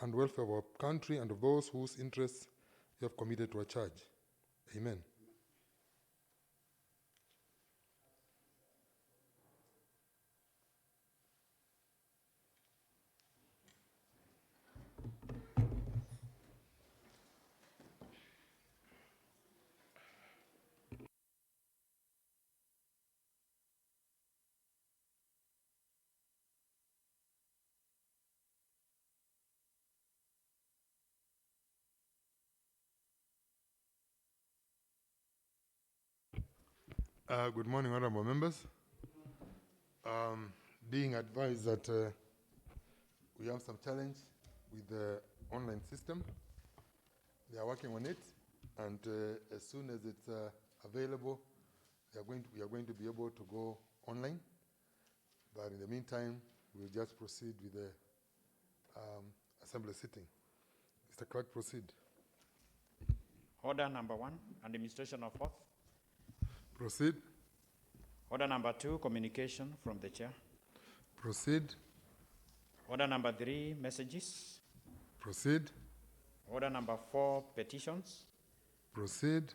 and welfare of our country and of those whose interests you have committed to our charge. Amen. Good morning, honorable members. Being advised that we have some challenge with the online system. They are working on it, and as soon as it's available, we are going to be able to go online. But in the meantime, we'll just proceed with the assembly sitting. Mr. Clerk, proceed. Order number 1, administration of oath. Proceed. Order number 2, communication from the chair. Proceed. Order number 3, messages. Proceed. Order number 4, petitions. Proceed.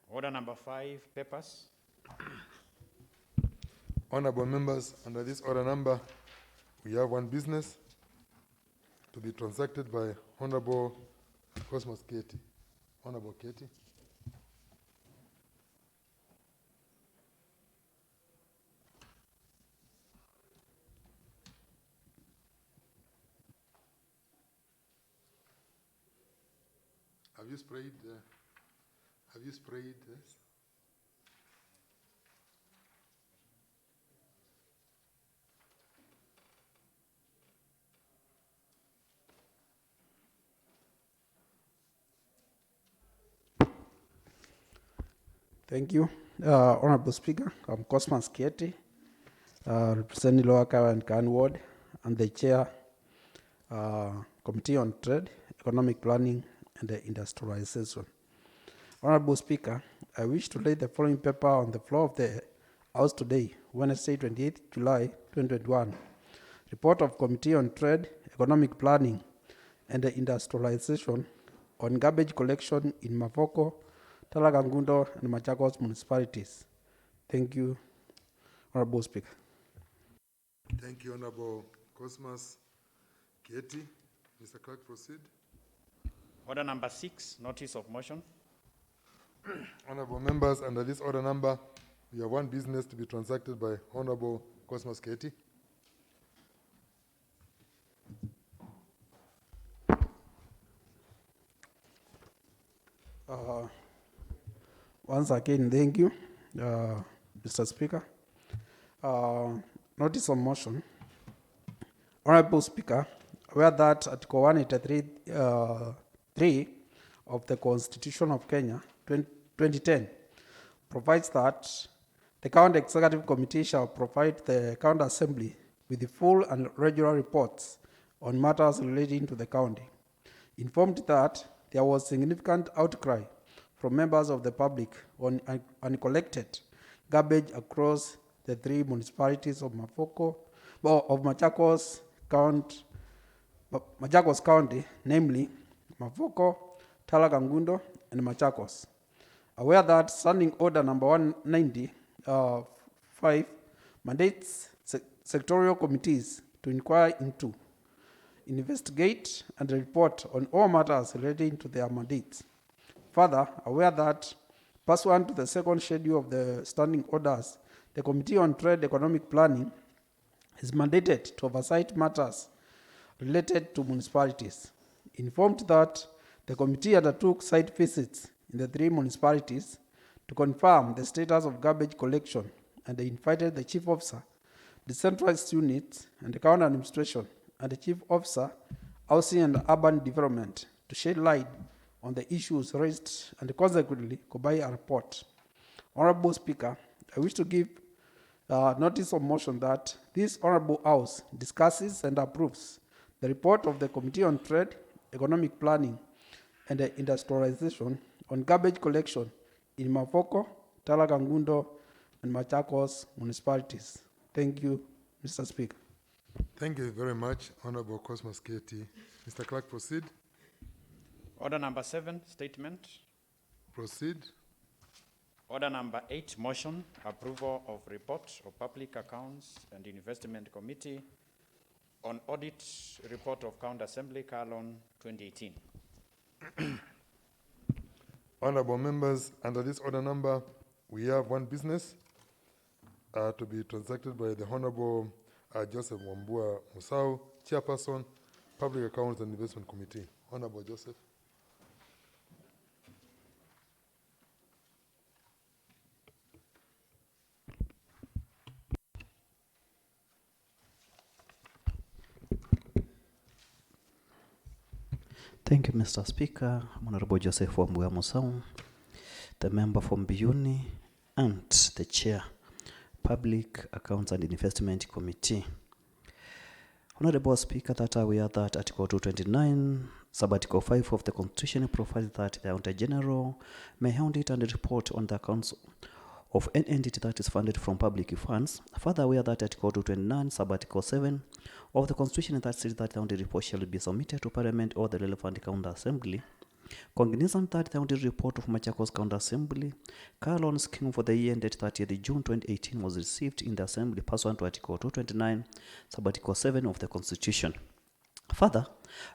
Order number 5, papers. Honorable members, under this order number, we have one business to be transacted by Honorable Cosmos Katie. Honorable Katie. Have you sprayed this? Thank you. Honorable Speaker, I'm Cosmas Kieti, representing Lower Kawa and Kan Ward, and the Chair, Committee on Trade, Economic Planning, and Industrialization. Honorable Speaker, I wish to lay the following paper on the floor of the House today, Wednesday, 28th July 2021. Report of Committee on Trade, Economic Planning, and Industrialization on garbage collection in Mafoko, Talagangundo, and Machakos municipalities. Thank you, Honorable Speaker. Thank you, Honorable Cosmas Kieti. Mr. Clerk, proceed. Order number 6, notice of motion. Honorable members, under this order number, we have one business to be transacted by Honorable Cosmas Katie. Once again, thank you, Mr. Speaker. Notice of motion. Honorable Speaker, aware that Article 183 of the Constitution of Kenya, 2010, provides that the County Executive Committee shall provide the County Assembly with the full and regular reports on matters relating to the county. Informed that there was significant outcry from members of the public on uncollected garbage across the 3 municipalities of Machakos County, namely Mafoko, Talagangundo, and Machakos. Aware that Standing Order number 195 mandates sectorial committees to inquire into, investigate, and report on all matters relating to their mandates. Further, aware that pursuant to the second schedule of the standing orders, the Committee on Trade Economic Planning is mandated to oversight matters related to municipalities. Informed that the committee undertook site visits in the 3 municipalities to confirm the status of garbage collection, and they invited the Chief Officer, the Decentralized Units, and the County Administration, and the Chief Officer, Housing and Urban Development, to shed light on the issues raised and consequently compile a report. Honorable Speaker, I wish to give notice of motion that this Honorable House discusses and approves the report of the Committee on Trade, Economic Planning, and Industrialization on garbage collection in Mafoko, Talagangundo, and Machakos municipalities. Thank you, Mr. Speaker. Thank you very much, Honorable Cosmas Katie. Mr. Clerk, proceed. Order number 7, statement. Proceed. Order number 8, motion, approval of report of Public Accounts and Investment Committee on audit report of County Assembly, Carlon 2018. Honorable members, under this order number, we have one business to be transacted by the Honorable Joseph Wambua Musau, Chairperson, Public Accounts and Investment Committee. Honorable Joseph. Thank you, Mr. Speaker. I'm Honorable Joseph Wambua Musau, the member from Biyuni and the Chair, Public Accounts and Investment Committee. Honorable Speaker, that we are that Article 229, Sub-Article 5 of the Constitution provides that the Accountant General may audit and report on the accounts of an entity that is funded from public funds. Further, we are that Article 229, Sub-Article 7 of the Constitution that says that the audit report shall be submitted to Parliament or the relevant County Assembly. Cognizant that the audit report of Machakos County Assembly, Carlon scheme for the year ended 30th June 2018 was received in the Assembly pursuant to Article 229, Sub-Article 7 of the Constitution. Further,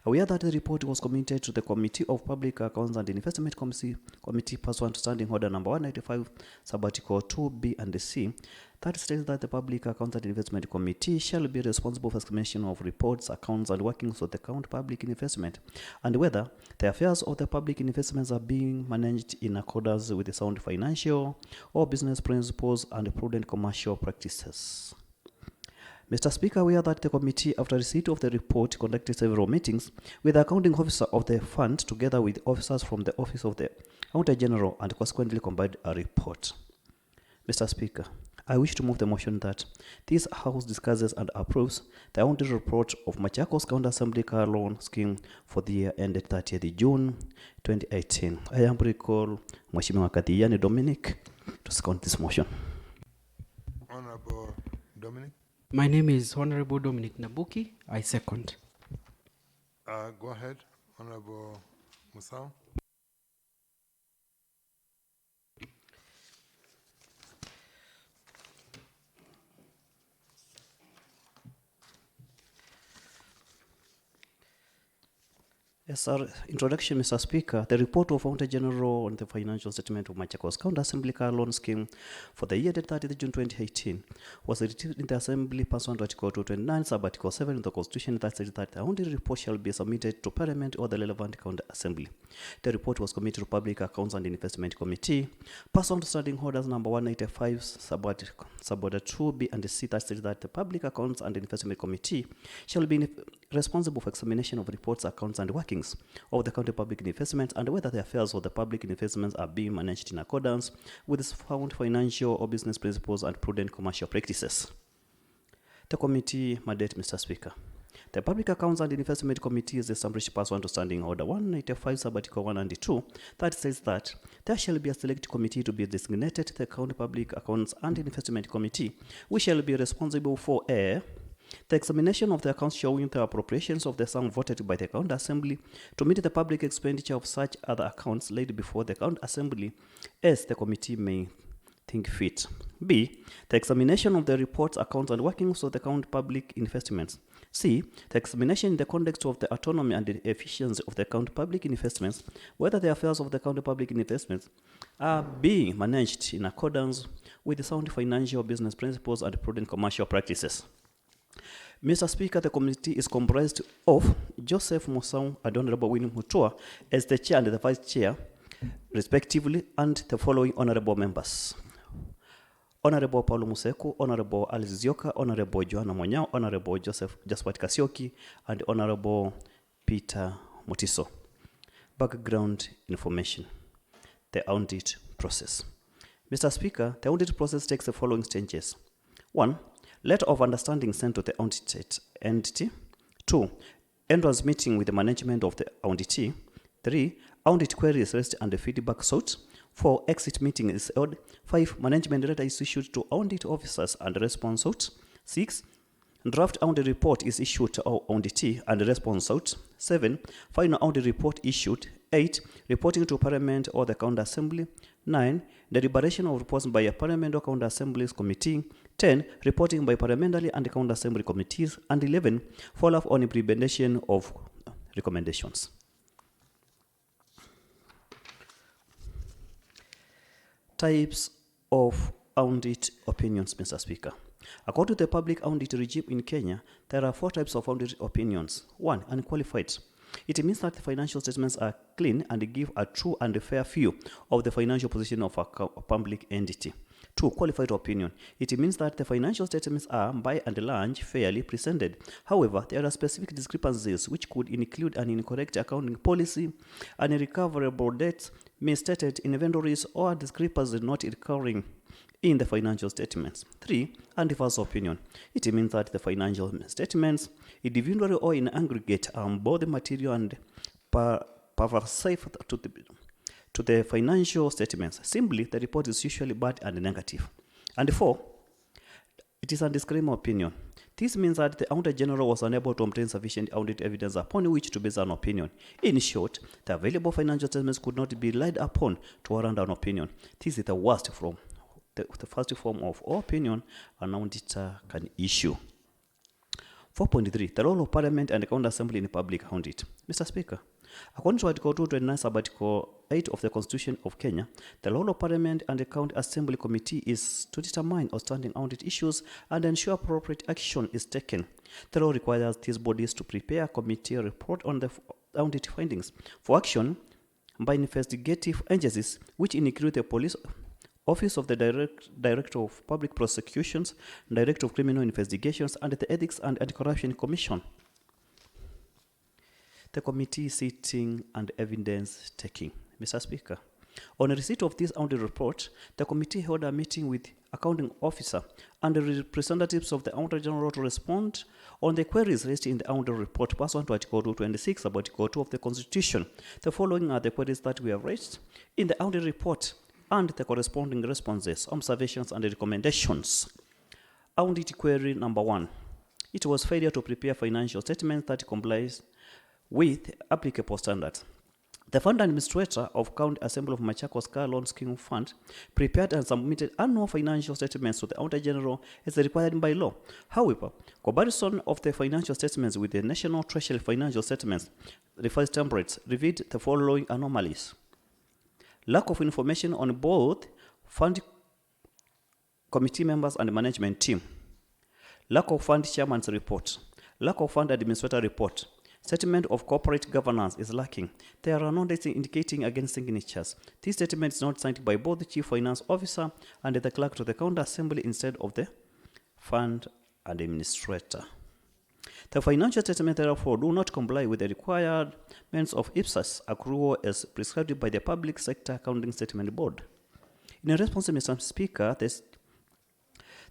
aware that the report was committed to the Committee of Public Accounts and Investment Committee pursuant to Standing Order number 195, Sub-Article 2B and C, that states that the Public Accounts and Investment Committee shall be responsible for examination of reports, accounts, and workings of the County Public Investment, and whether the affairs of the public investments are being managed in accordance with the sound financial or business principles and prudent commercial practices. Mr. Speaker, we are that the committee, after receipt of the report, conducted several meetings with the accounting officer of the fund together with officers from the office of the Accountant General and consequently compiled a report. Mr. Speaker, I wish to move the motion that this House discusses and approves the audit report of Machakos County Assembly car loan scheme for the year ended 30th June 2018. I am recall Mheshimiwa Kadhiyani Dominic to second this motion. Honorable Dominic. My name is Honorable Dominic Nabuki. I second. Go ahead, Honorable Musau. Yes, our introduction, Mr. Speaker. The report of Accountant General on the financial statement of Machakos County Assembly car loan scheme for the year ended 30th June 2018 was received in the Assembly pursuant to Article 229, Sub-Article 7 of the Constitution that says that the audit report shall be submitted to Parliament or the relevant County Assembly. The report was committed to Public Accounts and Investment Committee pursuant to Standing Orders number 185, Sub-Order 2B and C that says that the Public Accounts and Investment Committee shall be responsible for examination of reports, accounts, and workings of the county public investments and whether the affairs of the public investments are being managed in accordance with sound financial or business principles and prudent commercial practices. The committee mandate, Mr. Speaker. The Public Accounts and Investment Committee is established pursuant to Standing Order 185, Sub-Article 1 and 2, that says that there shall be a select committee to be designated the County Public Accounts and Investment Committee, which shall be responsible for the examination of the accounts showing the appropriations of the sum voted by the County Assembly to meet the public expenditure of such other accounts laid before the County Assembly as the committee may think fit. B. The examination of the reports, accounts, and workings of the County Public Investments. C. The examination in the context of the autonomy and the efficiency of the County Public Investments, whether the affairs of the County Public Investments are being managed in accordance with the sound financial business principles and prudent commercial practices. Mr. Speaker, the committee is comprised of Joseph Musau and Honorable Winnie Mutua as the chair and the vice chair, respectively, and the following honorable members. Honorable Paulo Museku, Honorable Alice Zioka, Honorable Joanna Monyao, Honorable Joseph Jaswat Kasioki, and Honorable Peter Mutiso. Background information. The audit process. Mr. Speaker, the audit process takes the following stages. 1. Letter of understanding sent to the audited entity. 2. Entrance meeting with the management of the auditee. 3. Audit queries raised and the feedback sought. 4. Exit meeting is held. 5. Management letter is issued to audit officers and response sought. 6. Draft audit report is issued to our auditee and response out. 7. Final audit report issued. 8. Reporting to Parliament or the County Assembly. 9. Deliberation of reports by a Parliament or County Assemblies Committee. 10. Reporting by Parliamentary and County Assembly Committees. And 11. Follow-up on implementation of recommendations. Types of audit opinions, Mr. Speaker. According to the public audit regime in Kenya, there are 4 types of audit opinions. 1. Unqualified. It means that the financial statements are clean and give a true and fair view of the financial position of a public entity. 2. Qualified opinion. It means that the financial statements are, by and large, fairly presented. However, there are specific discrepancies which could include an incorrect accounting policy, unrecoverable debts, misstated inventories, or discrepancies not occurring in the financial statements. 3. Adverse opinion. It means that the financial statements, individually or in aggregate, are both material and pervasive to the financial statements. Simply, the report is usually bad and negative. And 4. It is a disclaimer opinion. This means that the Auditor General was unable to obtain sufficient audit evidence upon which to base an opinion. In short, the available financial statements could not be relied upon to warrant an opinion. This is the worst form. The first form of opinion an auditor can issue. 4.3. The role of Parliament and the County Assembly in public audit. Mr. Speaker, according to Article 229 sub-Article 8 of the Constitution of Kenya, the role of Parliament and the County Assembly Committee is to determine outstanding audit issues and ensure appropriate action is taken. The law requires these bodies to prepare a committee report on the audit findings for action by investigative agencies, which include the police, Office of the Director of Public Prosecutions, Director of Criminal Investigations, and the Ethics and Anti-Corruption Commission. The committee sitting and evidence taking. Mr. Speaker, on receipt of this audit report, the committee held a meeting with accounting officer and the representatives of the Auditor General to respond on the queries raised in the audit report pursuant to Article 226 of Article 2 of the Constitution. The following are the queries that were raised in the audit report and the corresponding responses, observations, and recommendations. Audit query number 1. It was failure to prepare financial statements that complies with applicable standards. The Fund Administrator of County Assembly of Machakos Car Loan Scheme Fund prepared and submitted annual financial statements to the Auditor General as required by law. However, comparison of the financial statements with the National Treasury financial statements, revised templates, revealed the following anomalies. Lack of information on both fund committee members and management team. Lack of fund chairman's report. Lack of fund administrator report. Statement of corporate governance is lacking. There are no dates indicating against signatures. This statement is not signed by both the Chief Finance Officer and the Clerk to the County Assembly instead of the Fund Administrator. The financial statements, therefore, do not comply with the requirements of IPSAS accrual as prescribed by the Public Sector Accounting Statement Board. In response, Mr. Speaker,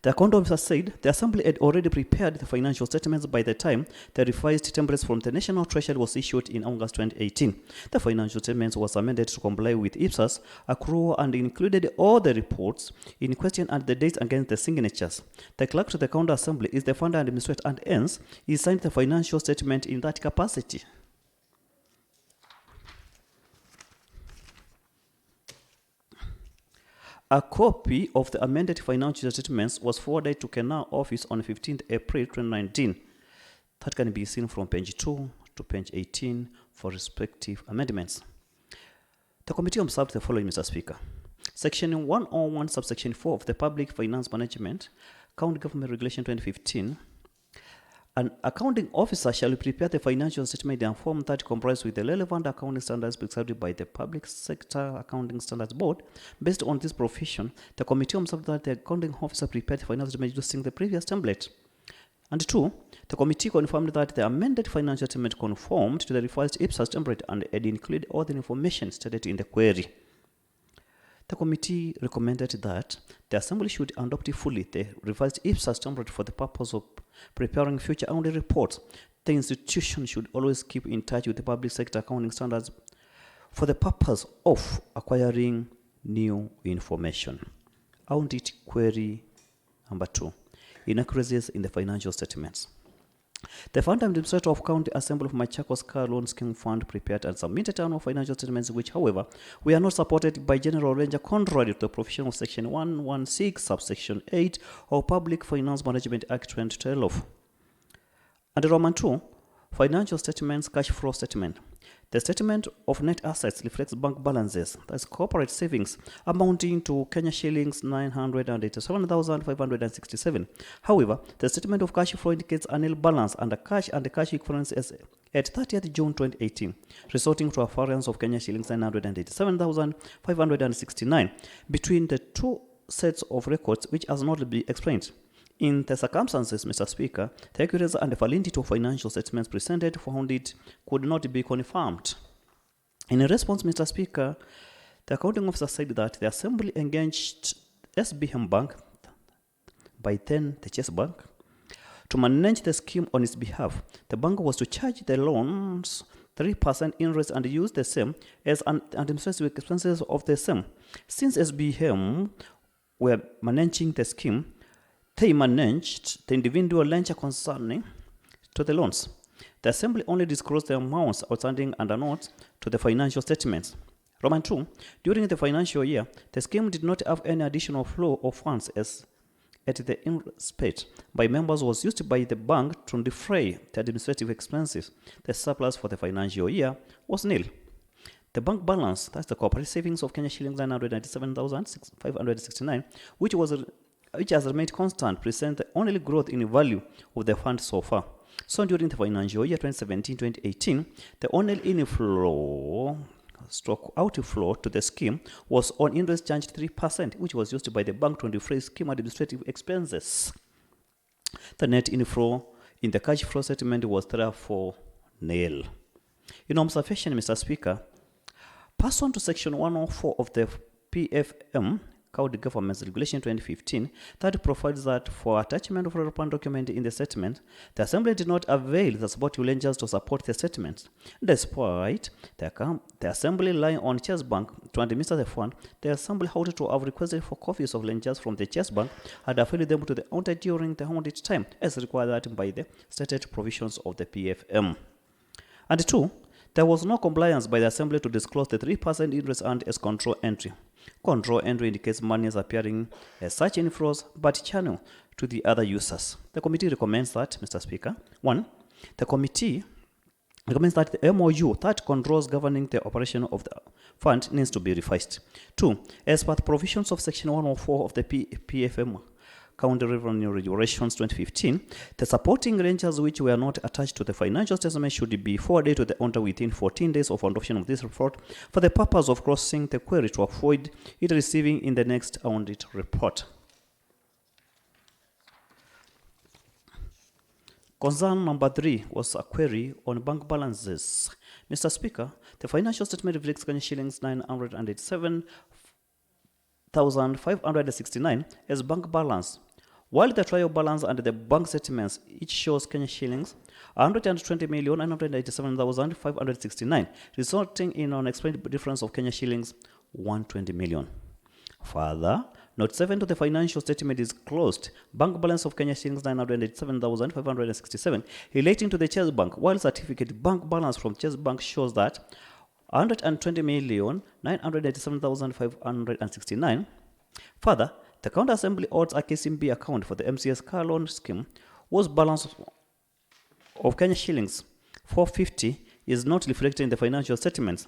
the accounting officer said the Assembly had already prepared the financial statements by the time the revised templates from the National Treasury was issued in August 2018. The financial statements was amended to comply with IPSAS accrual and included all the reports in question and the dates against the signatures. The Clerk to the County Assembly is the Fund Administrator and hence he signed the financial statement in that capacity. A copy of the amended financial statements was forwarded to Kenal office on 15th April 2019. That can be seen from page 2 to page 18 for respective amendments. The committee observed the following, Mr. Speaker. Section 101, subsection 4 of the Public Finance Management, County Government Regulation 2015, an accounting officer shall prepare the financial statement in a form that complies with the relevant accounting standards prescribed by the Public Sector Accounting Standards Board. Based on this provision, the committee observed that the accounting officer prepared the financial statement using the previous template. And 2, the committee confirmed that the amended financial statement conformed to the revised IPSAS template and had included all the information stated in the query. The committee recommended that the Assembly should adopt fully the revised IPSAS template for the purpose of preparing future audit reports. The institution should always keep in touch with the public sector accounting standards for the purpose of acquiring new information. Audit query number 2. inaccuracies in the financial statements. The Fund Administrator of County Assembly of Machakos Car Loan Scheme Fund prepared and submitted annual financial statements which, however, were not supported by General Ranger contrary to the provision of Section 116, subsection 8 of Public Finance Management Act 2012. Under Roman 2, Financial Statements Cash Flow Statement. The statement of net assets reflects bank balances, that's corporate savings, amounting to Kenya shillings 987,567. However, the statement of cash flow indicates a nil balance under cash and the cash equivalents as at 30th June 2018, resulting to a variance of Kenya shillings 987,569 between the two sets of records, which has not been explained. In the circumstances, Mr. Speaker, the accuracy and the validity of financial statements presented found it could not be confirmed. In a response, Mr. Speaker, the accounting officer said that the Assembly engaged SBM Bank, by then the Chase Bank, to manage the scheme on its behalf. The bank was to charge the loans 3% interest and use the same as administrative expenses of the same. Since SBM were managing the scheme, they managed the individual lender concerning to the loans. The Assembly only disclosed the amounts outstanding under notes to the financial statements. Roman 2, during the financial year, the scheme did not have any additional flow of funds as at the interest paid by members was used by the bank to defray the administrative expenses. The surplus for the financial year was nil. The bank balance, that's the corporate savings of Kenya shillings 997,569, which has remained constant, present the only growth in the value of the fund so far. So during the financial year 2017-2018, the only inflow stroke outflow to the scheme was on interest charged 3%, which was used by the bank to defray scheme administrative expenses. The net inflow in the cash flow settlement was therefore nil. In observation, Mr. Speaker, pursuant to Section 104 of the PFM, County Government's Regulation 2015, that provides that for attachment of a relevant document in the settlement, the Assembly did not avail the supportive lenders to support the settlement. Despite the Assembly relying on Chase Bank to administer the fund, the Assembly ought to have requested for copies of lenders from the Chase Bank and availed them to the owner during the audit time, as required by the stated provisions of the PFM. And 2, there was no compliance by the Assembly to disclose the 3% interest earned as control entry. Control entry indicates monies appearing as such inflows but channel to the other users. The committee recommends that, Mr. Speaker, 1, the committee recommends that the MOU that controls governing the operation of the fund needs to be revised. 2, as per the provisions of Section 104 of the PFM, County Revenue Regulations 2015, the supporting rangers which were not attached to the financial statement should be forwarded to the owner within 14 days of adoption of this report for the purpose of crossing the query to avoid it receiving in the next audit report. Concern number 3 was a query on bank balances. Mr. Speaker, the financial statement reflects Kenya shillings 987,569 as bank balance, while the trial balance and the bank settlements each shows Kenya shillings 120,987,569, resulting in an explained difference of Kenya shillings 120 million. Further, Note 7 to the financial statement is closed. Bank balance of Kenya shillings 987,567 relating to the Chase Bank, while certificate bank balance from Chase Bank shows that 120,987,569. Further, the County Assembly odds a KCB account for the MCS car loan scheme whose balance of Kenya shillings 450 is not reflected in the financial statements.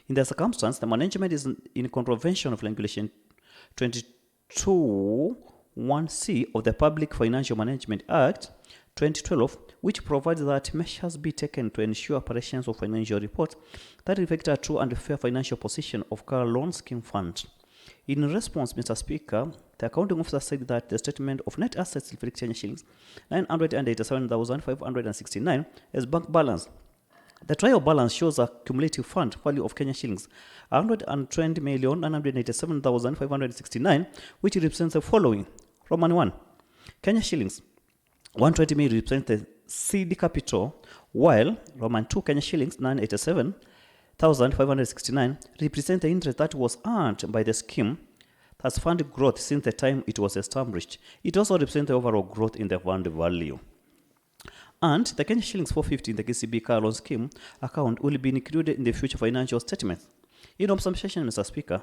In the circumstance, the management is in contravention of Regulation 22(1)(c) of the Public Financial Management Act 2012, which provides that measures be taken to ensure operations of financial reports that reflect a true and fair financial position of car loan scheme fund. In response, Mr. Speaker, the accounting officer said that the statement of net assets reflects Kenya shillings 987,569 as bank balance. The trial balance shows a cumulative fund value of Kenya shillings 120,987,569, which represents the following. Roman 1, Kenya shillings 120 million represents the CD capital, while Roman 2, Kenya shillings 987,569 represent the interest that was earned by the scheme, Thus, fund growth since the time it was established. It also represents the overall growth in the fund value. And the Kenya shillings 450 in the KCB car loan scheme account will be included in the future financial statements. In observation, Mr. Speaker,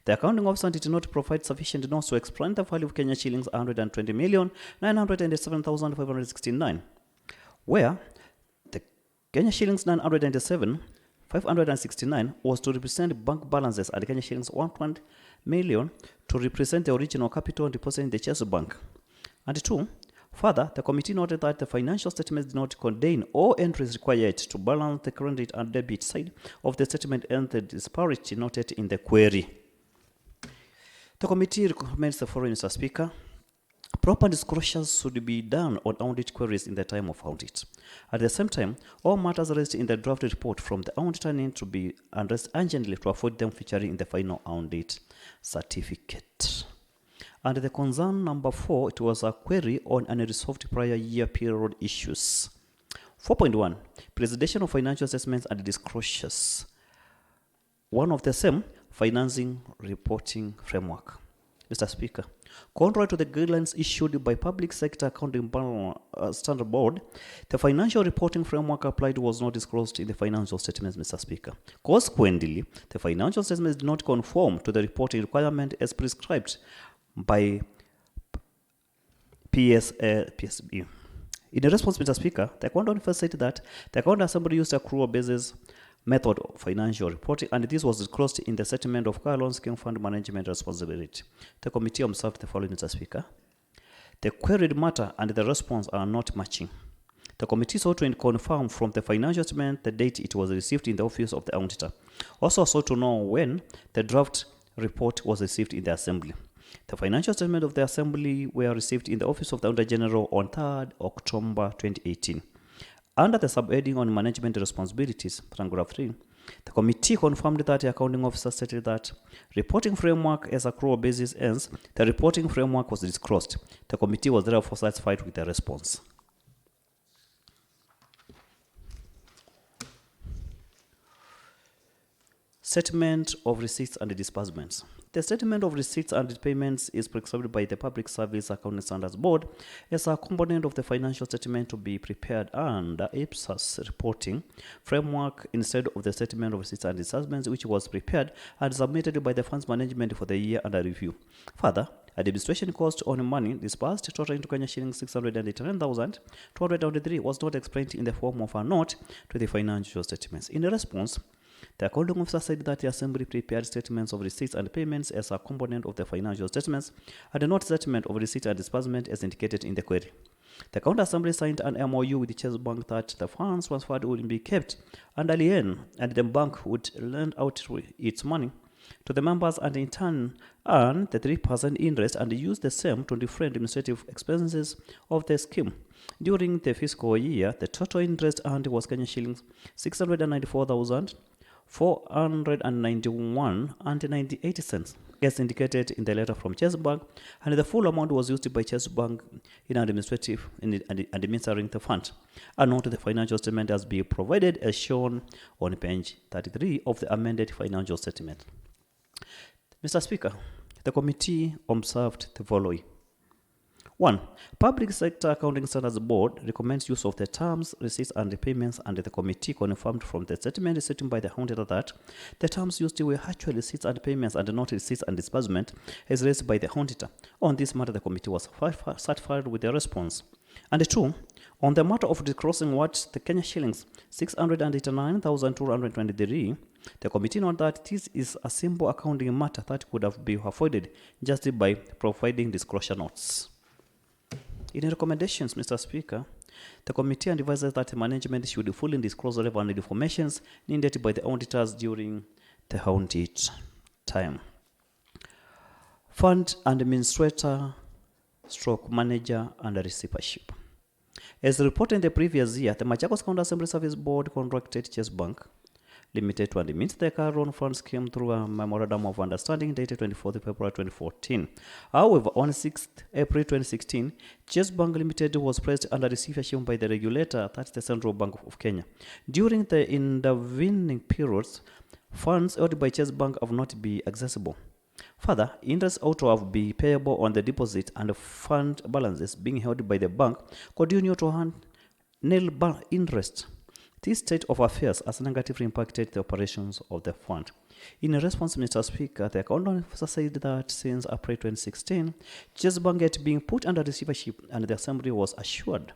the accounting officer did not provide sufficient notes to explain the value of Kenya shillings 120,987,569, where the Kenya shillings 987,569 was to represent bank balances and Kenya shillings 120 million to represent the original capital deposited in the Chase Bank. And two, further, the committee noted that the financial statements did not contain all entries required to balance the credit and debit side of the statement and the disparity noted in the query. The committee recommends the following, Mr. Speaker. Proper disclosures should be done on audit queries in the time of audit. At the same time, all matters raised in the draft report from the auditor need to be addressed urgently to avoid them featuring in the final audit certificate. And the concern number 4, it was a query on unresolved prior year period issues. 4.1, presentation of financial assessments and disclosures. One of the same, financing reporting framework. Mr. Speaker, contrary to the guidelines issued by Public Sector Accounting Standard Board, the financial reporting framework applied was not disclosed in the financial statements, Mr. Speaker. Consequently, the financial statements did not conform to the reporting requirement as prescribed by PSB. In response, Mr. Speaker, the accountant first said that the accountant assembly used accrual basis method of financial reporting, and this was disclosed in the settlement of car loan scheme fund management responsibility. The committee observed the following, Mr. Speaker. The queried matter and the response are not matching. The committee sought to confirm from the financial statement the date it was received in the office of the auditor. Also sought to know when the draft report was received in the assembly. The financial statement of the assembly were received in the office of the Auditor General on 3rd October 2018. Under the subheading on management responsibilities, paragraph 3, the committee confirmed that the accounting officer stated that reporting framework as accrual basis ends, the reporting framework was disclosed. The committee was therefore satisfied with the response. Statement of receipts and disbursements. The statement of receipts and payments is prescribed by the Public Service Accounting Standards Board as a component of the financial statement to be prepared under IPSAS reporting framework instead of the statement of receipts and disbursements, which was prepared and submitted by the funds management for the year under review. Further, administration cost on money disbursed totaling to Kenya shillings 689,223 was not explained in the form of a note to the financial statements. In response, the accounting officer said that the assembly prepared statements of receipts and payments as a component of the financial statements and not statement of receipt and disbursement as indicated in the query. The county assembly signed an MOU with the Chase Bank that the funds transferred would be kept under lien and the bank would lend out its money to the members and in turn earn the 3% interest and use the same to defray administrative expenses of the scheme. During the fiscal year, the total interest earned was Kenya shillings 694,491.98 as indicated in the letter from Chase Bank, and the full amount was used by Chase Bank in administering the fund. A note to the financial statement has been provided as shown on page 33 of the amended financial statement. Mr. Speaker, the committee observed the following. 1. Public Sector Accounting Standards Board recommends use of the terms, receipts, and payments, and the committee confirmed from the statement sitting by the auditor that the terms used were actually receipts and payments and not receipts and disbursement as raised by the auditor. On this matter, the committee was satisfied with the response. And 2. On the matter of disclosing what the Kenya shillings 689,223, the committee noted that this is a simple accounting matter that could have been avoided just by providing disclosure notes. In the recommendations, Mr. Speaker, the committee advises that the management should fully disclose relevant information needed by the auditors during the audit time. Fund administrator, stroke manager, and receivership. As reported in the previous year, the Machakos County Assembly Service Board contracted Chase Bank Limited to administer the car loan fund scheme through a memorandum of understanding dated 24th February 2014. However, on 6th April 2016, Chase Bank Limited was placed under receivership by the regulator, that's the Central Bank of Kenya. During the intervening periods, funds held by Chase Bank have not been accessible. Further, interest ought to have been payable on the deposit and the fund balances being held by the bank continue to earn nil interest. This state of affairs has negatively impacted the operations of the fund. In response, Mr. Speaker, the accountant officer said that since April 2016, Chase Bank had been put under receivership and the assembly was assured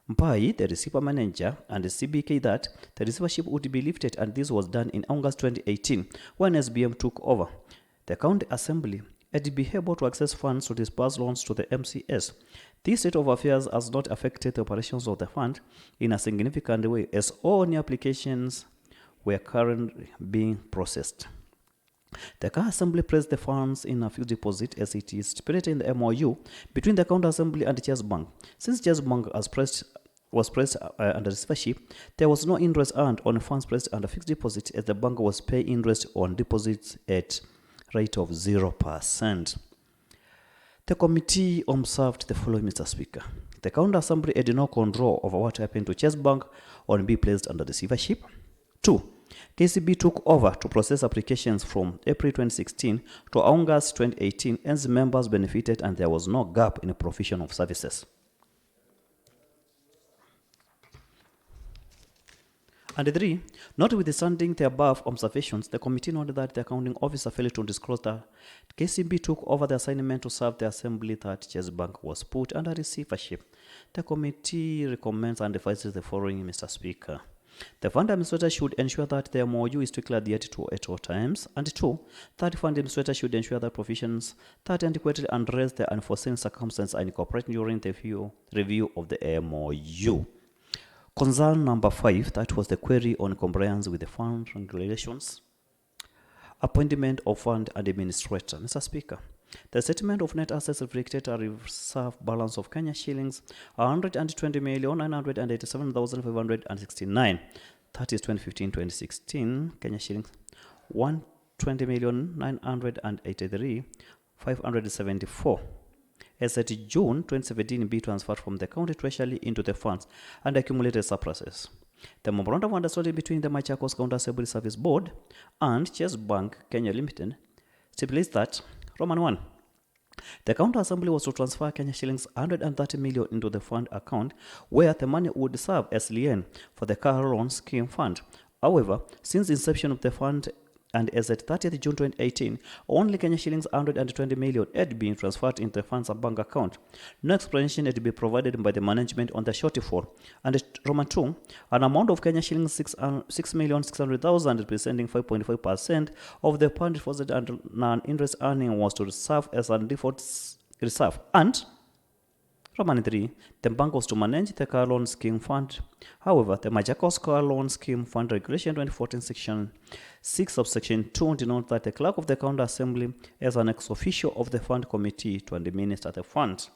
by the receiver manager and the CBK that the receivership would be lifted, and this was done in August 2018 when SBM took over. The county assembly had been able to access funds to disburse loans to the MCS. This state of affairs has not affected the operations of the fund in a significant way, as all new applications were currently being processed. The county assembly placed the funds in a fixed deposit as it is stipulated in the MOU between the county assembly and the Chase Bank. Since Chase Bank was placed under receivership, there was no interest earned on funds placed under fixed deposit, as the bank was paying interest on deposits at rate of 0%. The committee observed the following, Mr. Speaker. The county assembly had no control over what happened to Chase Bank on being placed under receivership. 2. KCB took over to process applications from April 2016 to August 2018, and the members benefited and there was no gap in the provision of services. And 3, notwithstanding the above observations, the committee noted that the accounting officer failed to disclose that KCB took over the assignment to serve the assembly that Chase Bank was put under receivership. The committee recommends and advises the following, Mr. Speaker. The fund administrator should ensure that the MOU is strictly adhered to at all times. And 2, that the fund administrator should ensure that provisions that adequately address the unforeseen circumstances are incorporated during the review of the MOU. Concern number 5, that was the query on compliance with the fund regulations. Appointment of fund administrator. Mr. Speaker, the statement of net assets reflected a reserve balance of Kenya shillings 120,987,569. That is 2015-2016 Kenya shillings 120,983,574. As at June 2017, be transferred from the county treasury into the funds and accumulated surpluses. The memorandum of understanding between the Machakos County Assembly Service Board and Chase Bank Kenya Limited stipulates that Roman 1. The county assembly was to transfer Kenya shillings 130 million into the fund account, where the money would serve as lien for the car loan scheme fund. However, since the inception of the fund and as at 30th June 2018, only Kenya shillings 120 million had been transferred into the fund's bank account. No explanation had been provided by the management on the shortfall. And Roman 2, an amount of Kenya shillings 6,600,000, representing 5.5% of the fund deposit and non-interest earning, was to serve as a default reserve. And Roman 3, the bank was to manage the car loan scheme fund. However, the Machakos Car Loan Scheme Fund Regulation 2014 Section 6 subsection 2 denotes that the clerk of the county assembly is an ex officio of the fund committee to administer the fund.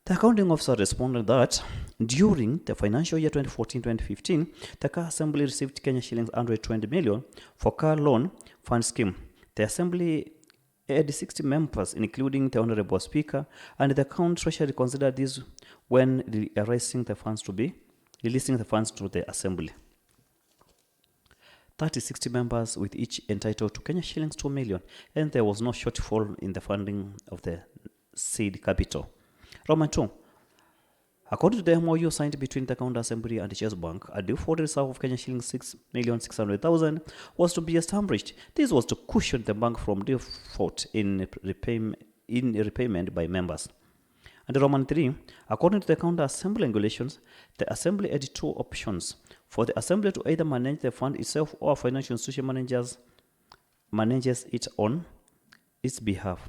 The accounting officer responded that during the financial year 2014-2015, the car assembly received Kenya shillings 120 million for car loan fund scheme. The assembly had 60 members, including the Honorable Speaker, and the county treasury considered this when releasing the funds to the assembly. 60 members with each entitled to Kenya shillings 2 million, and there was no shortfall in the funding of the seed capital. Roman 2. According to the MOU signed between the county assembly and the Chase Bank, a default reserve of Kenya shillings 6,600,000 was to be established. This was to cushion the bank from default in repayment by members. And Roman 3, according to the county assembly regulations, the assembly had 2 options: for the assembly to either manage the fund itself or a financial institution manages it on its behalf.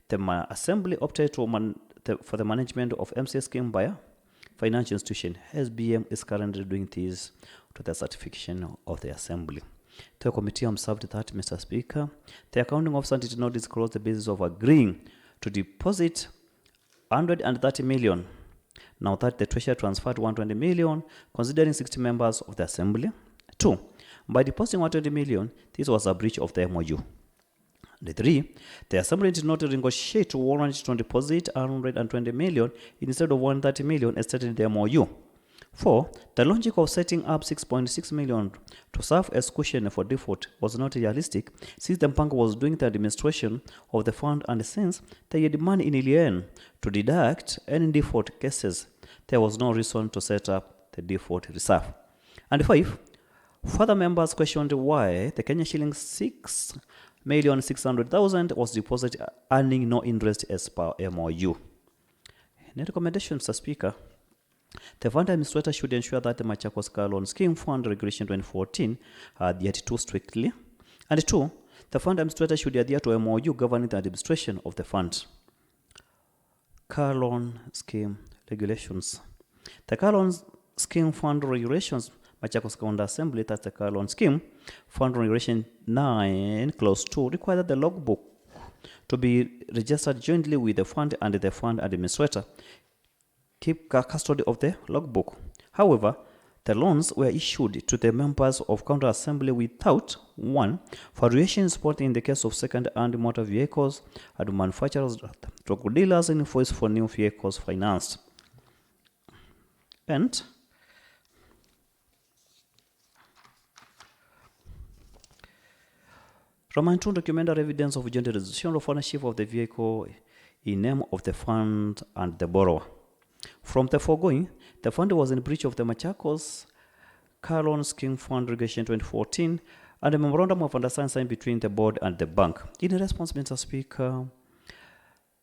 The assembly opted for the management of MCS scheme by a financial institution. SBM is currently doing this to the certification of the assembly. The committee observed that, Mr. Speaker, the accounting officer did not disclose the basis of agreeing to deposit 130 million. Now that the treasurer transferred 120 million, considering 60 members of the assembly. 2. By depositing 120 million, this was a breach of the MOU. And 3. The assembly did not negotiate to warrant to deposit 120 million instead of 130 million as stated in the MOU. 4. The logic of setting up 6.6 million to serve as cushion for default was not realistic since the bank was doing the administration of the fund, and since they had money in lien to deduct any default cases, there was no reason to set up the default reserve. And 5. Further members questioned why the Kenya shilling 6,600,000 was deposited earning no interest as per MOU. In recommendation, Mr. Speaker, the fund administrator should ensure that the Machakos Car Loan Scheme Fund Regulation 2014 adhered to strictly. And 2, the fund administrator should adhere to MOU governing the administration of the fund. Car Loan Scheme Regulations. The Car Loan Scheme Fund Regulations, Machakos County Assembly, that's the Car Loan Scheme Fund Regulation 9, Clause 2, require that the logbook to be registered jointly with the fund and the fund administrator keep custody of the logbook. However, the loans were issued to the members of County Assembly without 1. Valuation support in the case of second-hand motor vehicles and manufacturers, truck dealers, and invoice for new vehicles financed. And Roman 2, documentary evidence of joint registration of ownership of the vehicle in name of the fund and the borrower. From the foregoing, the fund was in breach of the Machakos Car Loan Scheme Fund Regulation 2014 and a memorandum of understanding signed between the board and the bank. In response, Mr. Speaker,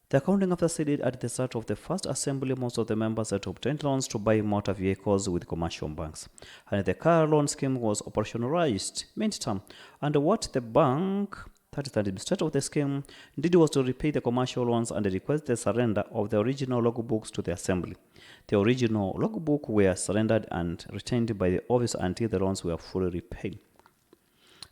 the accounting officer stated at the start of the first assembly, most of the members had obtained loans to buy motor vehicles with commercial banks, and the car loan scheme was operationalized mid-term. And what the bank, that is the administrator of the scheme, did was to repay the commercial loans and request the surrender of the original logbooks to the assembly. The original logbook were surrendered and retained by the office until the loans were fully repaid.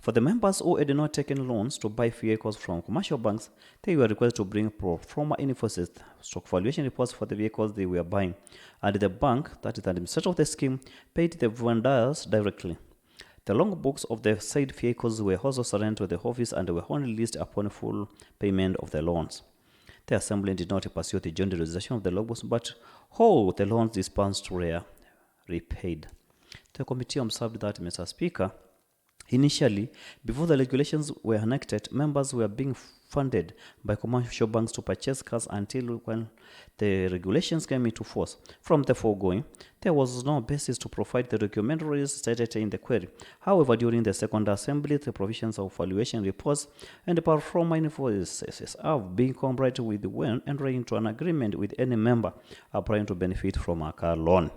For the members who had not taken loans to buy vehicles from commercial banks, they were required to bring pro forma invoices, stock valuation reports for the vehicles they were buying, and the bank, that is the administrator of the scheme, paid the vendors directly. The logbooks of the said vehicles were also surrendered to the office and were only released upon full payment of the loans. The assembly did not pursue the joint registration of the logbooks, but all the loans dispensed were repaid. The committee observed that, Mr. Speaker, initially, before the regulations were enacted, members were being funded by commercial banks to purchase cars until when the regulations came into force. From the foregoing, there was no basis to provide the documentaries stated in the query. However, during the second assembly, the provisions of valuation reports and the performa invoices have been combined with when entering into an agreement with any member applying to benefit from a car loan.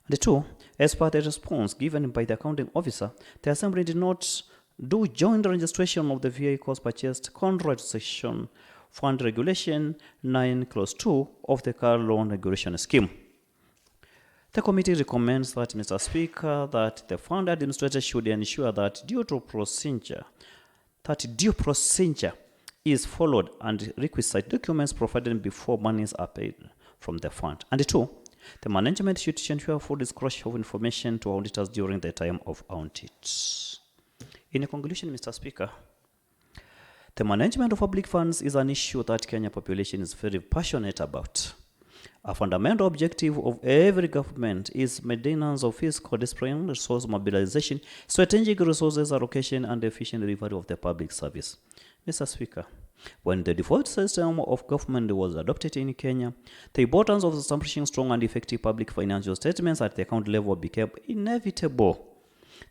And 2, as per the response given by the accounting officer, the assembly did not do joint registration of the vehicles purchased contrary to section Fund Regulation 9 Clause 2 of the Car Loan Regulation Scheme. The committee recommends that, Mr. Speaker, that the fund administrator should ensure that due procedure is followed and requisite documents provided before monies are paid from the fund. And 2, the management should ensure full disclosure of information to auditors during the time of audit. In conclusion, Mr. Speaker, the management of public funds is an issue that Kenya population is very passionate about. A fundamental objective of every government is maintenance of fiscal discipline, resource mobilization, strategic resources allocation, and efficient delivery of the public service. Mr. Speaker, when the default system of government was adopted in Kenya, the importance of establishing strong and effective public financial statements at the county level became inevitable.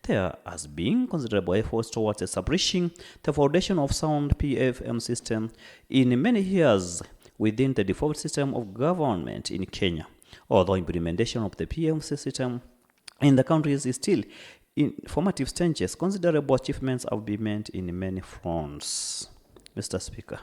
There has been considerable efforts towards establishing the foundation of sound PFM system in many years within the default system of government in Kenya. Although implementation of the PFM system in the countries is still in formative stages, considerable achievements have been made in many fronts. Mr. Speaker,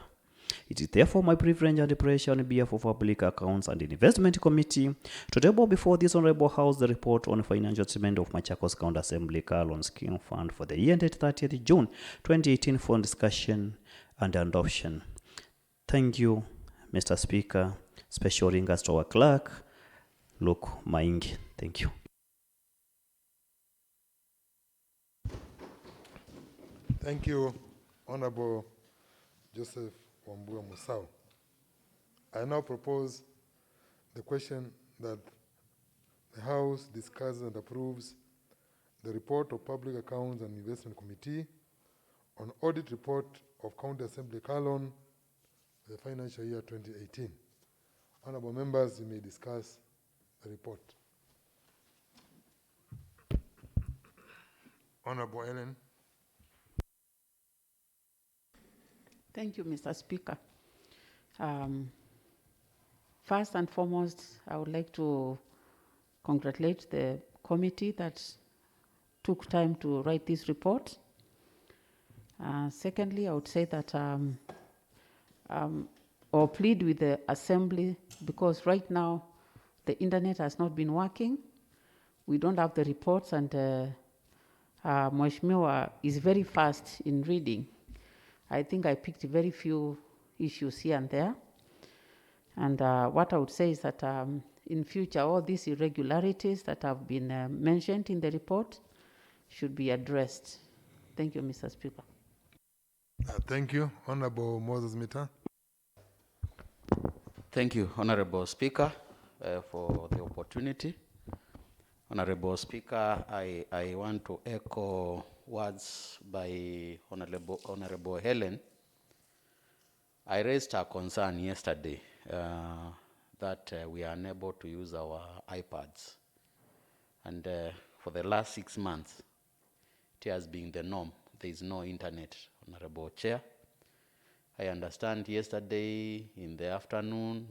it is therefore my privilege and pressure on behalf of Public Accounts and Investment Committee to table before this Honorable House the report on financial statement of Machakos County Assembly Car Loan Scheme Fund for the year ended 30th June 2018 for discussion and adoption. Thank you, Mr. Speaker. Special regards to our clerk, Luke Maingi. Thank you. Thank you, Honorable Joseph Wambua Musau. I now propose the question that The House discusses and approves the report of Public Accounts and Investment Committee on audit report of County Assembly Kalon for the financial year 2018. Honorable members, you may discuss the report. Honorable Ellen. Thank you, Mr. Speaker. First and foremost, I would like to congratulate the committee that took time to write this report. Secondly, I would say that or plead with the assembly, because right now the internet has not been working. We don't have the reports, and Mheshimiwa is very fast in reading. I think I picked very few issues here and there. And what I would say is that in future, all these irregularities that have been mentioned in the report should be addressed. Thank you, Mr. Speaker. Thank you. Honorable Moses Mita. Thank you, Honorable Speaker, for the opportunity. Honorable Speaker, I want to echo words by Honorable Helen. I raised a concern yesterday that we are unable to use our iPads. And for the last 6 months, it has been the norm. There is no internet, Honorable Chair. I understand yesterday in the afternoon,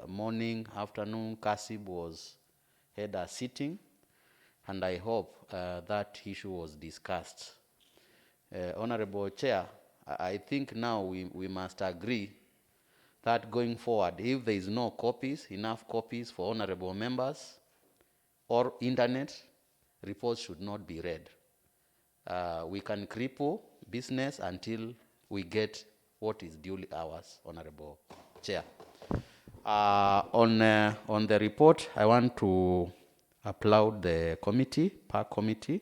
morning, afternoon, Kasib had a sitting, and I hope that issue was discussed. Honorable Chair, I think now we must agree that going forward, if there is no copies, enough copies for honorable members or internet, reports should not be read. We can cripple business until we get what is duly ours, Honorable Chair. On the report, I want to applaud the committee, PAC committee.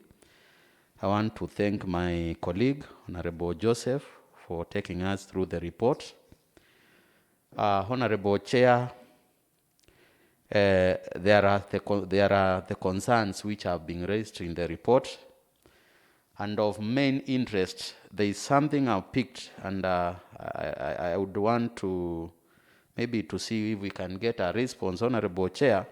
I want to thank my colleague, Honorable Joseph, for taking us through the report. Honorable Chair, there are the concerns which have been raised in the report. And of main interest, there is something I've picked, and I would want to maybe to see if we can get a response, Honorable Chair.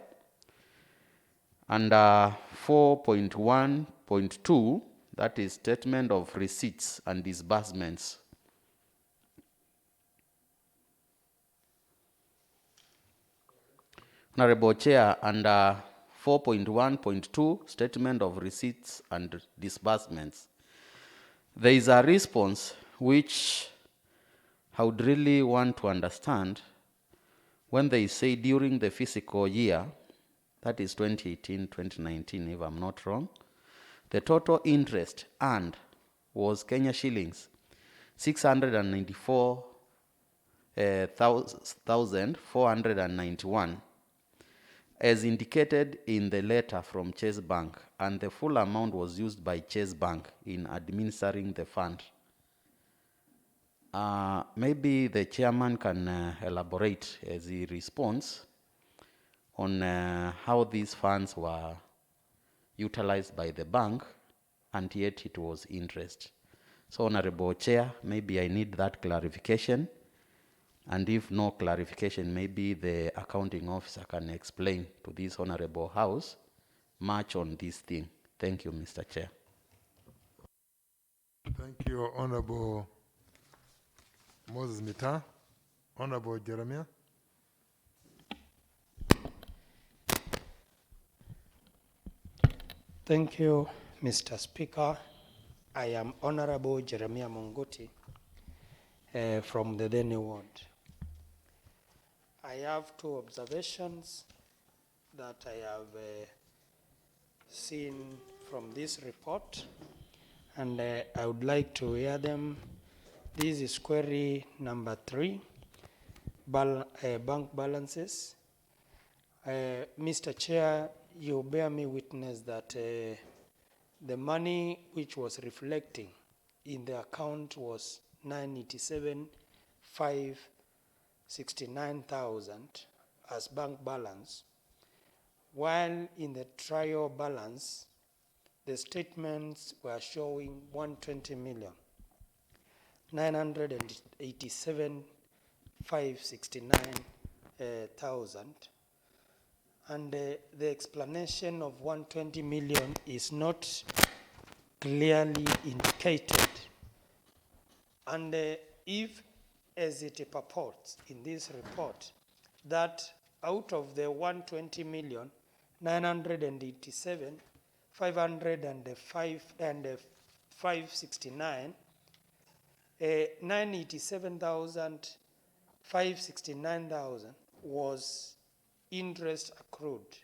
Under 4.1.2, that is statement of receipts and disbursements. Honorable Chair, under 4.1.2, statement of receipts and disbursements, there is a response which I would really want to understand when they say during the fiscal year, that is 2018-2019, if I'm not wrong, the total interest earned was Kenya shillings 694,491. as indicated in the letter from Chase Bank, and the full amount was used by Chase Bank in administering the fund. Maybe the chairman can elaborate as he responds on how these funds were utilized by the bank, and yet it was interest. So, Honorable Chair, maybe I need that clarification. And if no clarification, maybe the accounting officer can explain to this Honorable House much on this thing. Thank you, Mr. Chair. Thank you, Honorable Moses Mita. Honorable Jeremiah. Thank you, Mr. Speaker. I am Honorable Jeremiah Mongoti from the Deni Ward. I have two observations that I have seen from this report, and I would like to hear them. This is query number 3, bank balances. Mr. Chair, you bear me witness that the money which was reflecting in the account was 987,569,000 as bank balance, while in the trial balance, the statements were showing 120 million, 987,569,000. And the explanation of 120 million is not clearly indicated. And if, as it purports in this report, that out of the 120 million, 987, 505 and 569, 987,569,000 was interest accrued.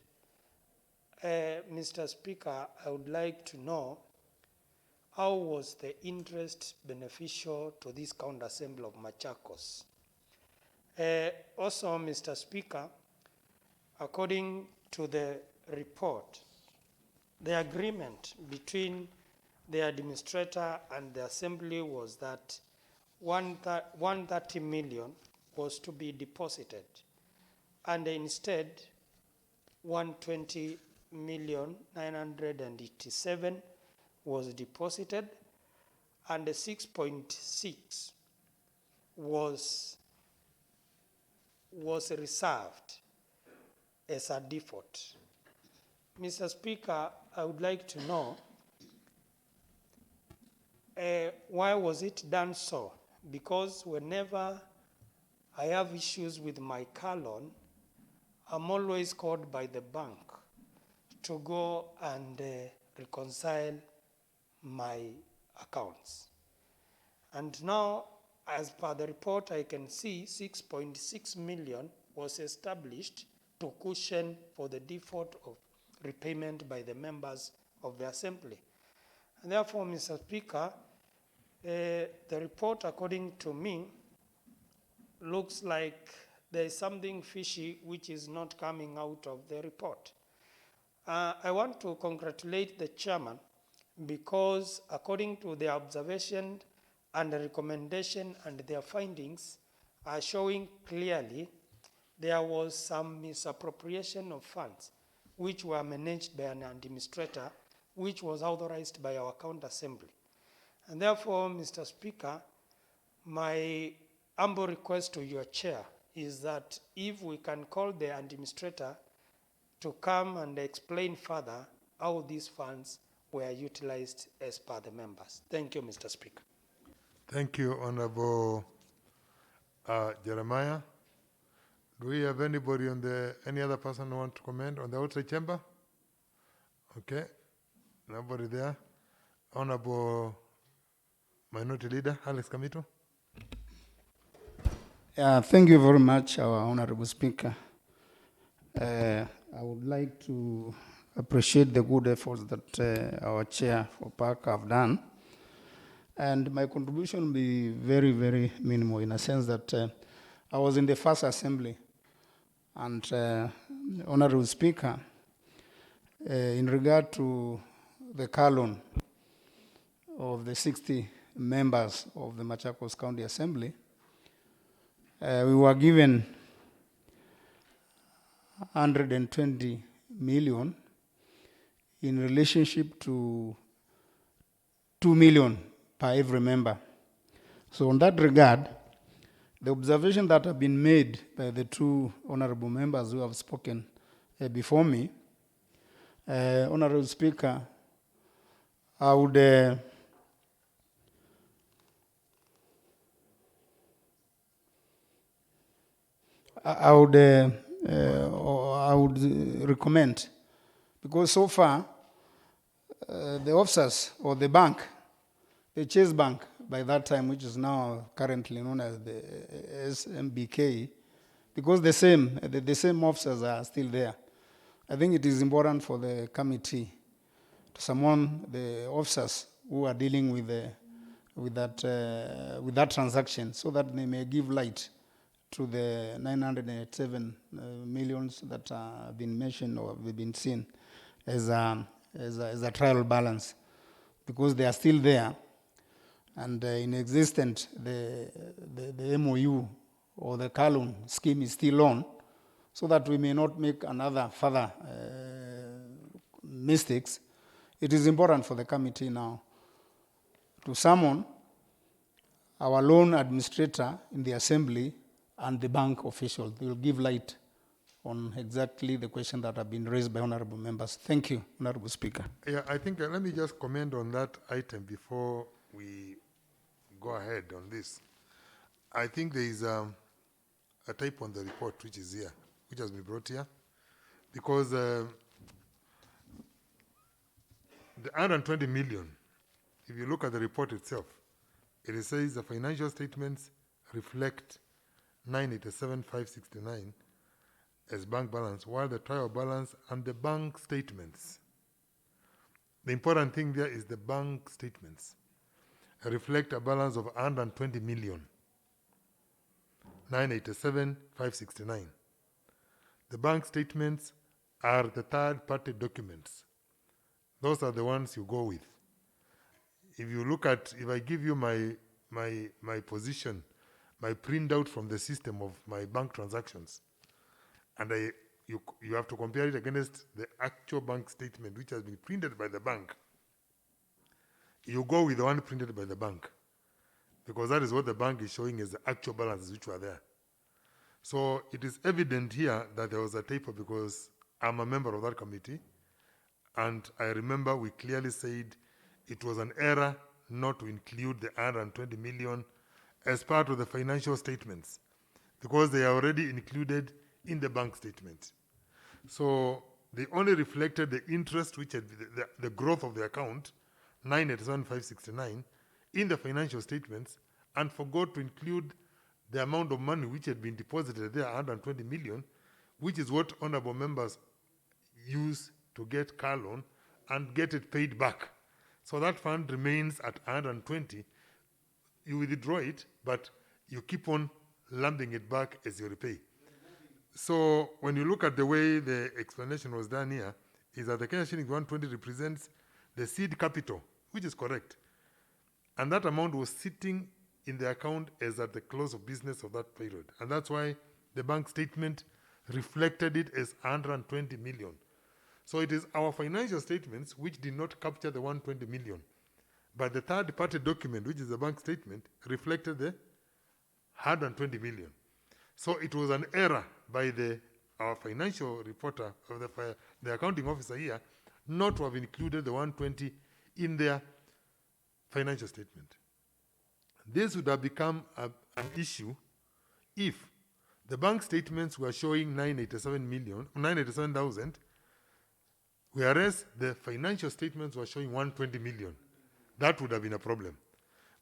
Mr. Speaker, I would like to know, how was the interest beneficial to this county assembly of Machakos? Also, Mr. Speaker, according to the report, the agreement between the administrator and the assembly was that 130 million was to be deposited, and instead 120 million 987 was deposited, and the 6.6 was reserved as a default. Mr. Speaker, I would like to know why was it done so? Because whenever I have issues with my car loan, I'm always called by the bank to go and reconcile my accounts. And now, as per the report, I can see 6.6 million was established to cushion for the default of repayment by the members of the assembly. And therefore, Mr. Speaker, the report, according to me, looks like there is something fishy which is not coming out of the report. I want to congratulate the chairman, because according to the observation and the recommendation and their findings are showing clearly there was some misappropriation of funds which were managed by an administrator, which was authorized by our county assembly. And therefore, Mr. Speaker, my humble request to your chair is that if we can call the administrator to come and explain further how these funds were utilized as per the members. Thank you, Mr. Speaker. Thank you, Honorable Jeremiah. Do we have anybody on any other person who want to comment on the outside chamber? Okay, nobody there. Honorable Minority Leader, Alex Kamito. Thank you very much, our Honorable Speaker. I would like to appreciate the good efforts that our chair for PAC have done. And my contribution will be very, very minimal, in a sense that I was in the first assembly. And Honorable Speaker, in regard to the car loan of the 60 members of the Machakos County Assembly, we were given 120 million in relationship to 2 million per every member. So in that regard, the observation that have been made by the two honorable members who have spoken before me, Honorable Speaker, I would recommend, because so far the officers or the bank, the Chase Bank by that time, which is now currently known as the SMBK, because the same officers are still there. I think it is important for the committee to summon the officers who are dealing with that transaction, so that they may give light to the 987 millions that have been mentioned or have been seen as a trial balance, because they are still there. And in existence, the MOU or the car loan scheme is still on, so that we may not make another further mistakes, it is important for the committee now to summon our loan administrator in the assembly and the bank official. They will give light on exactly the question that have been raised by honorable members. Thank you, Honorable Speaker. Yeah, I think let me just comment on that item before we go ahead on this. I think there is a type on the report which is here, which has been brought here, because the 120 million, if you look at the report itself, it says the financial statements reflect 987,569 as bank balance, while the trial balance and the bank statements, the important thing there is the bank statements reflect a balance of 120 million, 987,569. The bank statements are the third-party documents. Those are the ones you go with. If you look at, if I give you my position, my printout from the system of my bank transactions, and you have to compare it against the actual bank statement which has been printed by the bank, you go with the one printed by the bank, because that is what the bank is showing as the actual balances which were there. So it is evident here that there was a typo, because I'm a member of that committee, and I remember we clearly said it was an error not to include the 120 million as part of the financial statements, because they are already included in the bank statement. So they only reflected the interest, which had the growth of the account, 987,569, in the financial statements, and forgot to include the amount of money which had been deposited there, 120 million, which is what honorable members use to get car loan and get it paid back. So that fund remains at 120. You withdraw it, but you keep on lumping it back as you repay. So when you look at the way the explanation was done here, is that the Kenya shilling 120 represents the seed capital, which is correct. And that amount was sitting in the account as at the close of business of that period. And that's why the bank statement reflected it as 120 million. So it is our financial statements which did not capture the 120 million. But the third-party document, which is the bank statement, reflected the 120 million. So it was an error by our financial reporter, or the accounting officer here, not to have included the 120 in their financial statement. This would have become an issue if the bank statements were showing 987,000, whereas the financial statements were showing 120 million. That would have been a problem.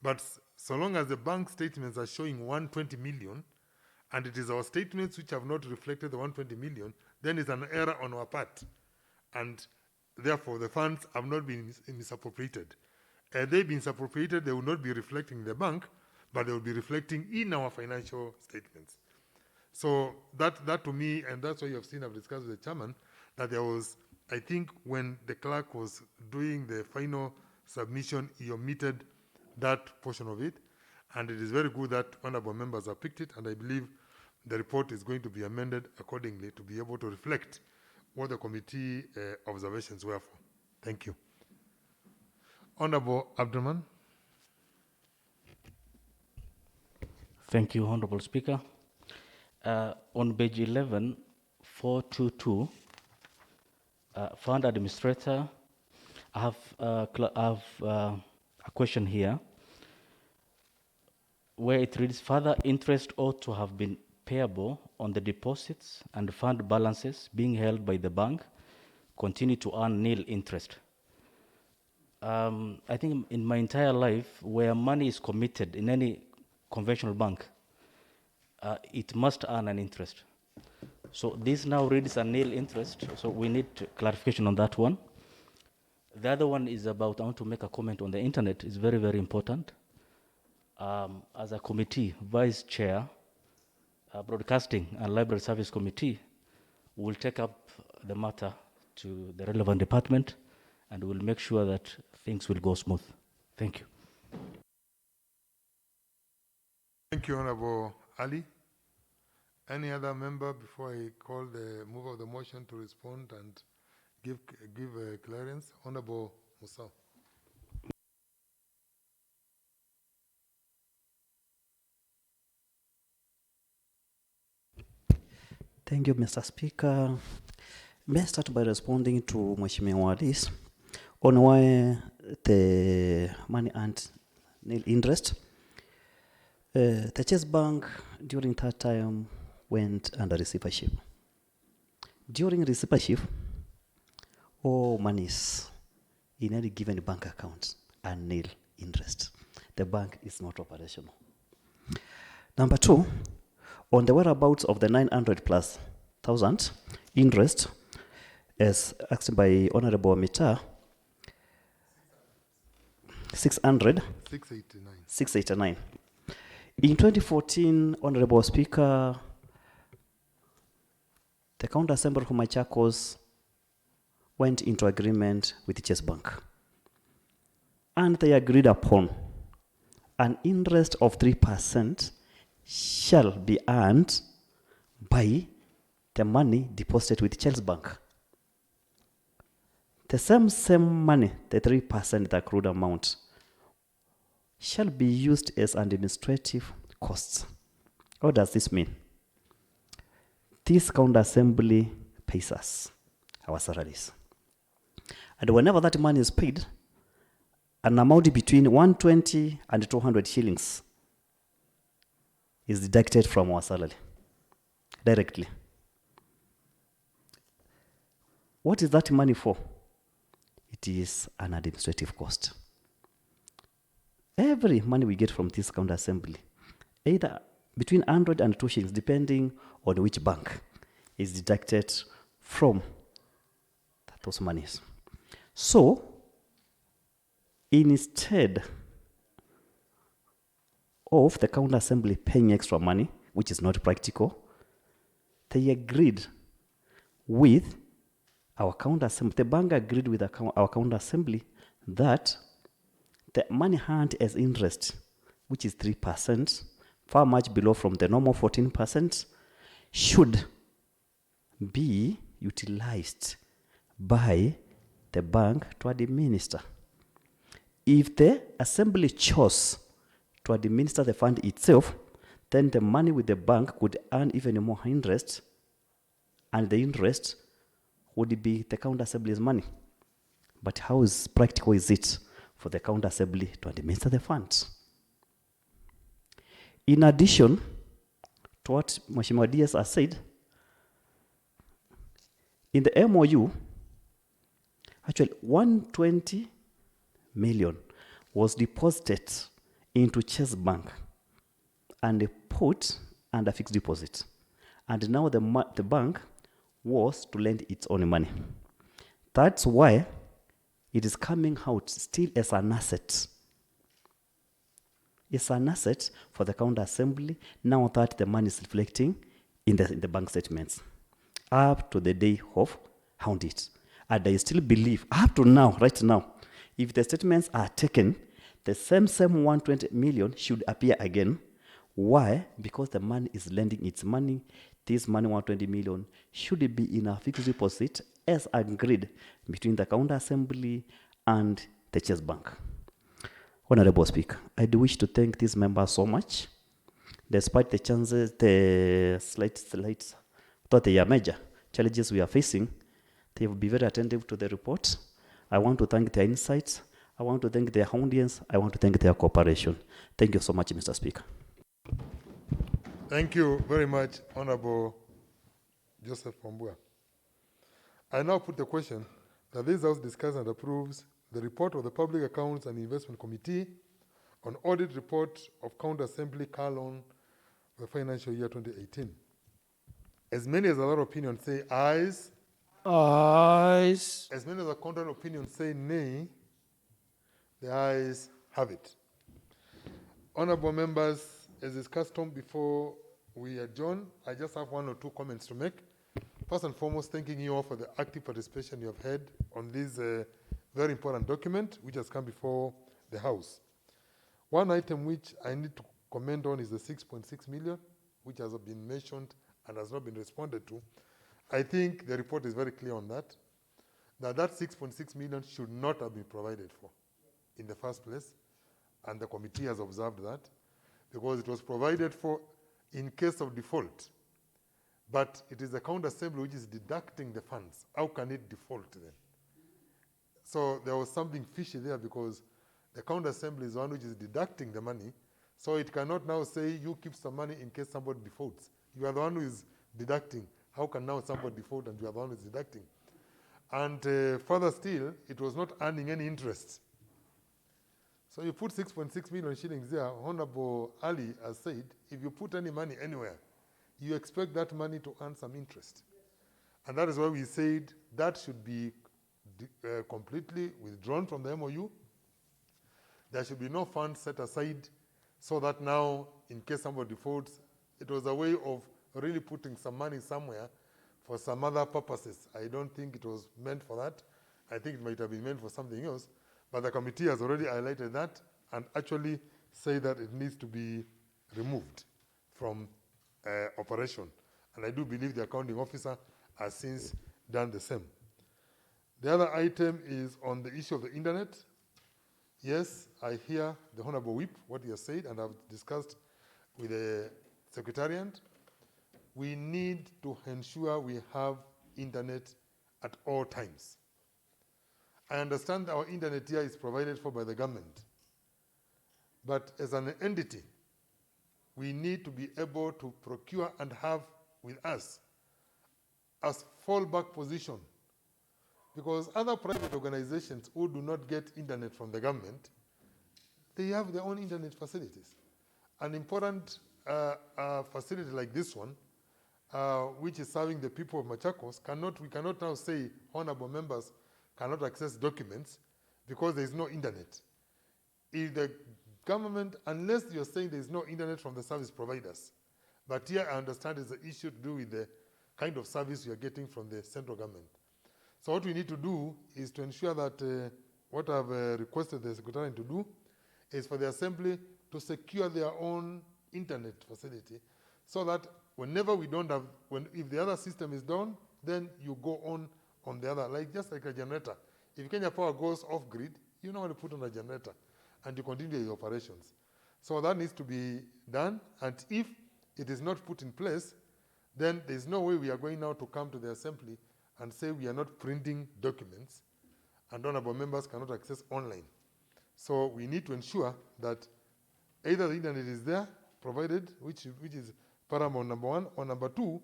But so long as the bank statements are showing 120 million, and it is our statements which have not reflected the 120 million, then it's an error on our part. And therefore, the funds have not been misappropriated. Had they been misappropriated, they would not be reflecting in the bank, but they would be reflecting in our financial statements. So that to me, and that's why you have seen, I've discussed with the chairman, that there was, I think when the clerk was doing the final submission, he omitted that portion of it. And it is very good that honorable members have picked it, and I believe the report is going to be amended accordingly to be able to reflect what the committee observations were for. Thank you. Honorable Abdurrahman. Thank you, Honorable Speaker. On page 11, 422, Fund Administrator, I have a question here where it reads, further interest ought to have been payable on the deposits and fund balances being held by the bank continue to earn nil interest. I think in my entire life, where money is committed in any conventional bank, it must earn an interest. So this now reads a nil interest, so we need clarification on that one. The other one is about, I want to make a comment on the internet. It's very, very important. As a committee, Vice Chair, Broadcasting and Library Service Committee will take up the matter to the relevant department, and we'll make sure that things will go smooth. Thank you. Thank you, Honorable Ali. Any other member before I call the mover of the motion to respond and give clearance? Honorable Musau. Thank you, Mr. Speaker. May I start by responding to Mheshimiwa Wadis on why the money and nil interest. The Chase Bank during that time went under receivership. During receivership, all monies in any given bank account are nil interest. The bank is not operational. Number two, on the whereabouts of the 900 plus thousand interest, as asked by Honorable Mita, 689. In 2014, Honorable Speaker, the County Assembly of Machakos went into agreement with the Chase Bank. And they agreed upon an interest of 3% shall be earned by the money deposited with Chase Bank. The same money, the 3%, the accrued amount, shall be used as administrative costs. What does this mean? This county assembly pays us our salaries. And whenever that money is paid, an amount between 120 and 200 shillings is deducted from our salary directly. What is that money for? It is an administrative cost. Every money we get from this county assembly, either between 100 and 2 shillings, depending on which bank, is deducted from those monies. So, instead of the county assembly paying extra money, which is not practical, they agreed with our county assembly, the bank agreed with our county assembly that the money earned as interest, which is 3%, far much below from the normal 14%, should be utilized by the bank to administer. If the assembly chose to administer the fund itself, then the money with the bank could earn even more interest, and the interest would be the county assembly's money. But how practical is it for the county assembly to administer the funds? In addition to what Mheshimiwa DS has said, in the MOU, actually 120 million was deposited into Chase Bank and put under fixed deposit. And now the bank was to lend its own money. That's why it is coming out still as an asset. It's an asset for the county assembly now that the money is reflecting in the bank statements up to the day of audit. And I still believe, up to now, right now, if the statements are taken, the same 120 million should appear again. Why? Because the money is lending its money. This money, 120 million, should be in a fixed deposit as agreed between the county assembly and the Chase Bank. Honorable Speaker, I do wish to thank these members so much. Despite the chances, the slight, thought they are major challenges we are facing, they will be very attentive to the report. I want to thank their insights. I want to thank their audience. I want to thank their cooperation. Thank you so much, Mr. Speaker. Thank you very much, Honorable Joseph Wambua. I now put the question that this House discusses and approves the report of the Public Accounts and Investment Committee on audit report of County Assembly Kalon for the financial year 2018. As many as a lot of opinions say ayes. Ayes. As many as the contrary opinions say nay, the ayes have it. Honorable members, as is custom before we adjourn, I just have one or two comments to make. First and foremost, thanking you all for the active participation you have had on this very important document which has come before the House. One item which I need to comment on is the 6.6 million, which has been mentioned and has not been responded to, I think the report is very clear on that, that 6.6 million should not have been provided for in the first place, and the committee has observed that, because it was provided for in case of default. But it is the county assembly which is deducting the funds. How can it default then? So there was something fishy there, because the county assembly is the one which is deducting the money, so it cannot now say you keep some money in case somebody defaults. You are the one who is deducting. How can now somebody default and you are the one who is deducting? And further still, it was not earning any interest. So you put 6.6 million shillings there. Honorable Ali has said, if you put any money anywhere, you expect that money to earn some interest. And that is why we said that should be completely withdrawn from the MOU. There should be no funds set aside, so that now, in case somebody defaults, it was a way of really putting some money somewhere for some other purposes. I don't think it was meant for that. I think it might have been meant for something else. But the committee has already highlighted that and actually say that it needs to be removed from operation. And I do believe the accounting officer has since done the same. The other item is on the issue of the internet. Yes, I hear the Honorable Whip, what he has said, and I've discussed with the Secretariat. We need to ensure we have internet at all times. I understand our internet here is provided for by the government. But as an entity, we need to be able to procure and have with us as fallback position. Because other private organizations who do not get internet from the government, they have their own internet facilities. An important facility like this one, which is serving the people of Machakos, we cannot now say honorable members cannot access documents because there is no internet. If the government, unless you're saying there is no internet from the service providers, but here I understand is the issue to do with the kind of service you are getting from the central government. So what we need to do is to ensure that what I've requested the Secretariat to do is for the Assembly to secure their own internet facility, so that whenever we don't have, if the other system is down, then you go on the other, just like a generator. If Kenya Power goes off grid, you know how to put on a generator and you continue your operations. So that needs to be done, and if it is not put in place, then there's no way we are going now to come to the Assembly and say we are not printing documents and honorable members cannot access online. So we need to ensure that either the internet is there, provided, which is paramount number one, or number two,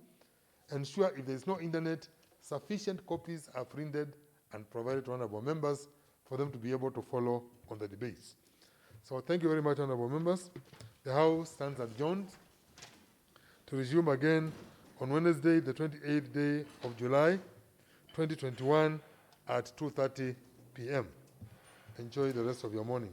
ensure if there is no internet, sufficient copies are printed and provided to honorable members for them to be able to follow on the debates. So thank you very much, honorable members. The House stands adjourned to resume again on Wednesday, the 28th day of July, 2021 at 2:30 p.m. Enjoy the rest of your morning.